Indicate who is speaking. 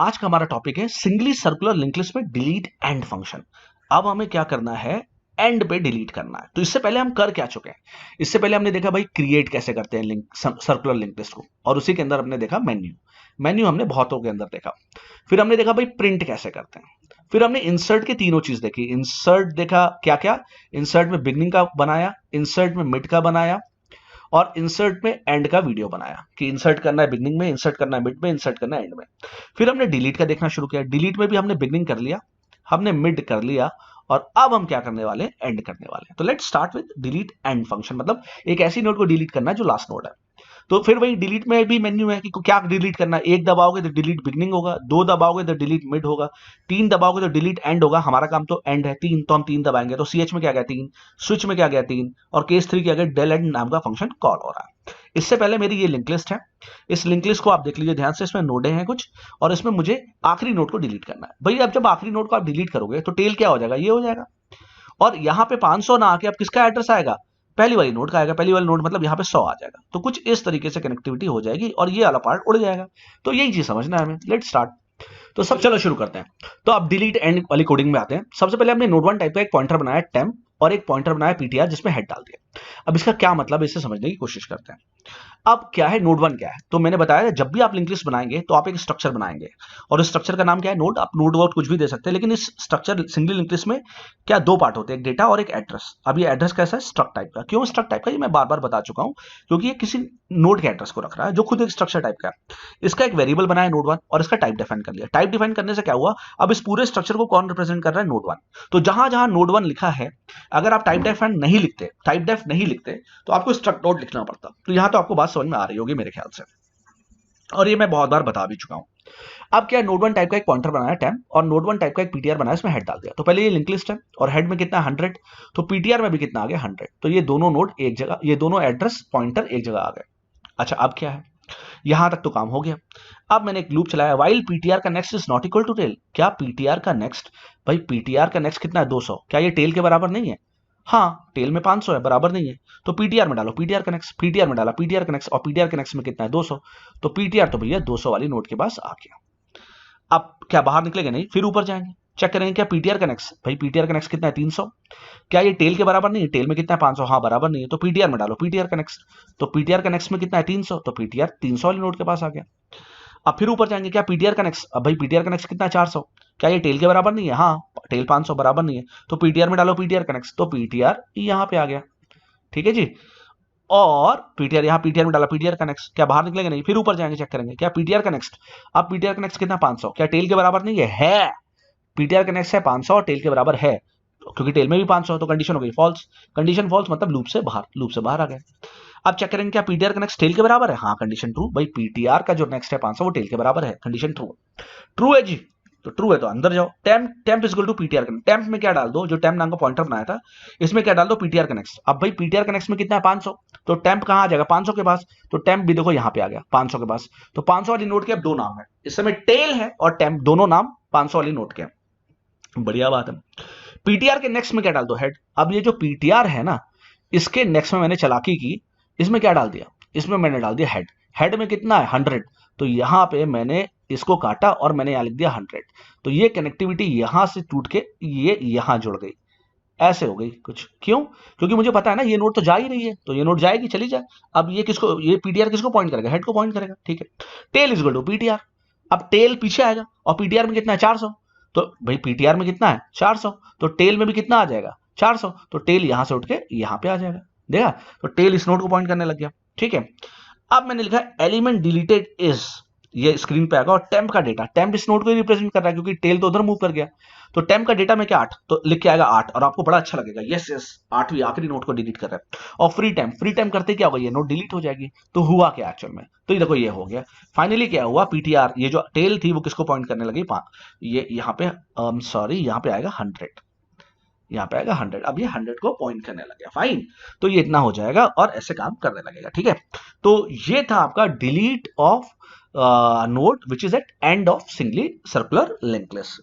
Speaker 1: आज का हमारा टॉपिक है सिंगली सर्कुलर लिंक लिस्ट में डिलीट एंड फंक्शन। अब हमें क्या करना है, एंड पे डिलीट करना है। तो इससे पहले हम कर क्या चुके हैं, इससे पहले हमने देखा भाई क्रिएट कैसे करते हैं लिंक सर्कुलर लिंक लिस्ट को, और उसी के अंदर हमने देखा मेन्यू हमने बहुतों के अंदर देखा। फिर हमने देखा भाई प्रिंट कैसे करते हैं। फिर हमने इंसर्ट की तीनों चीज देखी। इंसर्ट देखा क्या क्या, इंसर्ट में बिगनिंग का बनाया, इंसर्ट में मिड का बनाया, और इंसर्ट में एंड का वीडियो बनाया कि इंसर्ट करना है बिगनिंग में, इंसर्ट करना है मिड में, इंसर्ट करना है एंड में। फिर हमने डिलीट का देखना शुरू किया। डिलीट में भी हमने बिगनिंग कर लिया, हमने मिड कर लिया, और अब हम क्या करने वाले हैं, एंड करने वाले हैं। तो let's start with delete and function. मतलब एक ऐसी नोड को डिलीट करना है जो लास्ट नोड है। तो फिर वही डिलीट में भी मेन्यू है कि क्या डिलीट करना है। एक दबाओगे तो डिलीट बिगनिंग होगा, दो दबाओगे तो डिलीट मिड होगा, तीन दबाओगे तो डिलीट एंड होगा। हमारा काम तो एंड है, तीन तो हम तीन दबाएंगे। तो ch में क्या गया तीन, स्विच में क्या गया तीन, और केस 3 क्या गया डेल एंड नाम का फंक्शन कॉल हो रहा है। इससे पहले मेरी ये लिंक लिस्ट है, इस लिंक लिस्ट को आप देख लीजिए ध्यान से। इसमें नोडे हैं कुछ, और इसमें मुझे आखिरी नोड को डिलीट करना है। भाई अब जब आखिरी नोड को आप डिलीट करोगे तो टेल क्या हो जाएगा, ये हो जाएगा। और यहाँ पे 500 ना आके अब किसका एड्रेस आएगा, पहली वाली नोड का आएगा। पहली वाली नोड मतलब यहाँ पे 100 आ जाएगा। तो कुछ इस तरीके से कनेक्टिविटी हो जाएगी और ये वाला पार्ट उड़ जाएगा। तो यही चीज समझना है हमें। Let's start. तो सब चलो शुरू करते हैं। तो अब डिलीट एंड वाली कोडिंग में आते हैं। सबसे पहले हमने नोड 1 टाइप का एक पॉइंटर बनाया टेम्प, और एक पॉइंटर बनाया पीटीआर जिसमें हेड डाल दिया। अब इसका क्या मतलब है, इसे समझने की कोशिश करते हैं। अब क्या है नोड 1 क्या है, तो मैंने बताया जब भी आप लिंक लिस्ट बनाएंगे तो आप एक स्ट्रक्चर बनाएंगे, और इस स्ट्रक्चर का नाम क्या है, नोड। आप नोड वर्ड कुछ भी दे सकते हैं, लेकिन इस स्ट्रक्चर सिंगल लिंक लिस्ट में क्या दो पार्ट होते हैं, एक डेटा और एक एड्रेस। अब ये एड्रेस कैसा है, स्ट्रक्ट टाइप का। क्यों स्ट्रक्ट टाइप का, ये मैं बार बार बता चुका हूं, क्योंकि ये किसी नोड के एड्रेस को रख रहा है जो खुद एक स्ट्रक्चर टाइप का है। इसका एक वेरिएबल बनाया नोड 1 और इसका टाइप डिफाइन कर लिया। टाइप डिफाइन करने से क्या हुआ, अब इस पूरे स्ट्रक्चर को कौन रिप्रेजेंट कर रहा है, नोड 1। तो जहां जहां नोड 1 लिखा है, अगर आप टाइप डिफाइन नहीं लिखते, टाइप डेफ नहीं लिखते, तो आपको स्ट्रक्ट नोड लिखना पड़ता। तो यहां तो आपको बात समझ में आ रही होगी मेरे ख्याल से, और ये मैं बहुत बार बता भी चुका हूं। अब क्या नोड 1 टाइप का एक पॉइंटर बनाया टेम्प, और नोड 1 टाइप का एक पीटीआर बनाया, इसमें हेड डाल दिया। तो पहले ये लिंक लिस्ट है और हेड में कितना 100, तो पीटीआर में भी कितना आ गया 100। तो ये दोनों नोड एक जगह, ये दोनों एड्रेस पॉइंटर एक जगह आ गए। अच्छा अब क्या है, यहां तक तो काम हो गया। अब मैंने एक लूप चलाया, वाइल पीटीआर का next is not equal to tail. क्या पीटीआर का नेक्स्ट, भाई पीटीआर का नेक्स्ट कितना है 200, क्या ये टेल के बराबर नहीं है, हाँ टेल में 500 है, बराबर नहीं है। तो पीटीआर में डालो पीटीआर का नेक्स्ट, पीटीआर में डाला पीटीआर का नेक्स्ट, और पीटीआर के नेक्स्ट में कितना है 200। तो पीटीआर तो भैया 200 वाली नोट के पास आ गया। अब क्या बाहर निकलेगा, नहीं, फिर ऊपर जाएंगे, चेक करेंगे क्या पीटीआर का नेक्स्ट, भाई पीटीआर का नेक्स्ट कितना है 300। क्या ये टेल के बराबर नहीं है, टेल में कितना है 500, हाँ बराबर नहीं है। तो पीटीआर में डालो पीटीआर का नेक्स्ट, तो पीटीआर का नेक्स्ट में कितना है 300, तो पीटीआर 300 वाली नोट के पास आ गया। अब फिर ऊपर जाएंगे, क्या पीटीआर का नेक्स्ट, अब भाई पीटीआर का नेक्स्ट कितना है 400। क्या ये टेल के बराबर नहीं है, हाँ टेल 500 बराबर नहीं है। तो पीटीआर में डालो पीटीआर का नेक्स्ट, तो पीटीआर यहाँ पे आ गया। ठीक है जी। और पीटीआर, यहाँ पीटीआर में डाला पीटीआर का नेक्स्ट, क्या बाहर निकलेंगे, नहीं, फिर ऊपर जाएंगे, चेक करेंगे क्या पीटीआर का नेक्स्ट। अब पीटीआर का नेक्स्ट कितना 500, क्या टेल के बराबर नहीं है, पीटीआर का नेक्स्ट है 500 और टेल के बराबर है, क्योंकि टेल में भी 500 है। तो कंडीशन हो गई फॉल्स, कंडीशन फॉल्स मतलब लूप से बाहर आ गए। अब चेक करेंगे क्या पीटीआर का नेक्स्ट टेल के बराबर है, हाँ कंडीशन ट्रू। भाई पीटीआर का जो नेक्स्ट है 500 वो टेल के बराबर है, कंडीशन ट्रू। ट्रू है जी, तो ट्रू है तो अंदर जाओ। Temp, temp is equal to PTR का, टेम्प में क्या डाल दो, जो टेम्प नाम का पॉइंटर बनाया था इसमें क्या डाल दो, पीटीआर का नेक्स्ट। अब भाई पीटीआर का नेक्स्ट में कितना है 500, तो टेम्प कहां आ जाएगा 500 के पास। तो टेम्प भी देखो यहां पे आ गया 500 के पास। तो 500 वाली नोट के अब दो नाम है, इस समय टेल है और टेम्प, दोनों नाम 500 वाली नोट के। बढ़िया बात है। पीटीआर के नेक्स्ट में क्या डाल दो, हेड। अब ये जो पीटीआर है ना, इसके नेक्स्ट में मैंने चालाकी की, इसमें क्या डाल दिया, इसमें मैंने डाल दिया हेड। हेड में कितना है 100, तो यहां पे मैंने इसको काटा और मैंने यहां लिख दिया 100। तो ये कनेक्टिविटी यहां से टूट के ये यहां जुड़ गई, ऐसे हो गई कुछ। क्यों, क्योंकि मुझे पता है ना ये नोट तो जा ही रही है, तो ये नोट जाएगी चली जाए। अब ये किसको, ये पीटीआर किसको पॉइंट करेगा, हेड को पॉइंट करेगा। ठीक है, tail is equal to PTR. अब टेल पीछे आएगा और पीटीआर में कितना है 400, तो भाई पीटीआर में कितना है 400, तो टेल में भी कितना आ जाएगा 400। तो टेल यहां से उठ के यहां पे आ जाएगा, देखा। तो टेल इस नोट को पॉइंट करने लग गया। ठीक है, अब मैंने लिखा एलिमेंट डिलीटेड इज, ये स्क्रीन पे आएगा, और टेम्प का डेटा, टेम्प इस नोट को रिप्रेजेंट कर रहा है क्योंकि टेल तो उधर मूव कर गया। तो टेम्प का डेटा में क्या 8, तो लिख के आएगा 8, और आपको बड़ा अच्छा लगेगा, यस यस 8वीं आखिरी नोट को डिलीट कर रहा है। और फ्री टाइम करते क्या होगा, ये नोट डिलीट हो जाएगी। तो हुआ क्या एक्चुअल में, तो ये देखो ये हो गया। फाइनली क्या हुआ, पीटीआर, ये जो टेल थी वो किसको पॉइंट करने लगी, ये यहाँ पे सॉरी यहाँ पे आएगा 100, यहाँ पे आएगा 100। अब ये 100 को पॉइंट करने लग गया, फाइन। तो ये इतना हो जाएगा और ऐसे काम करने लगेगा। ठीक है, तो ये था आपका delete of node which is at end of singly circular link list.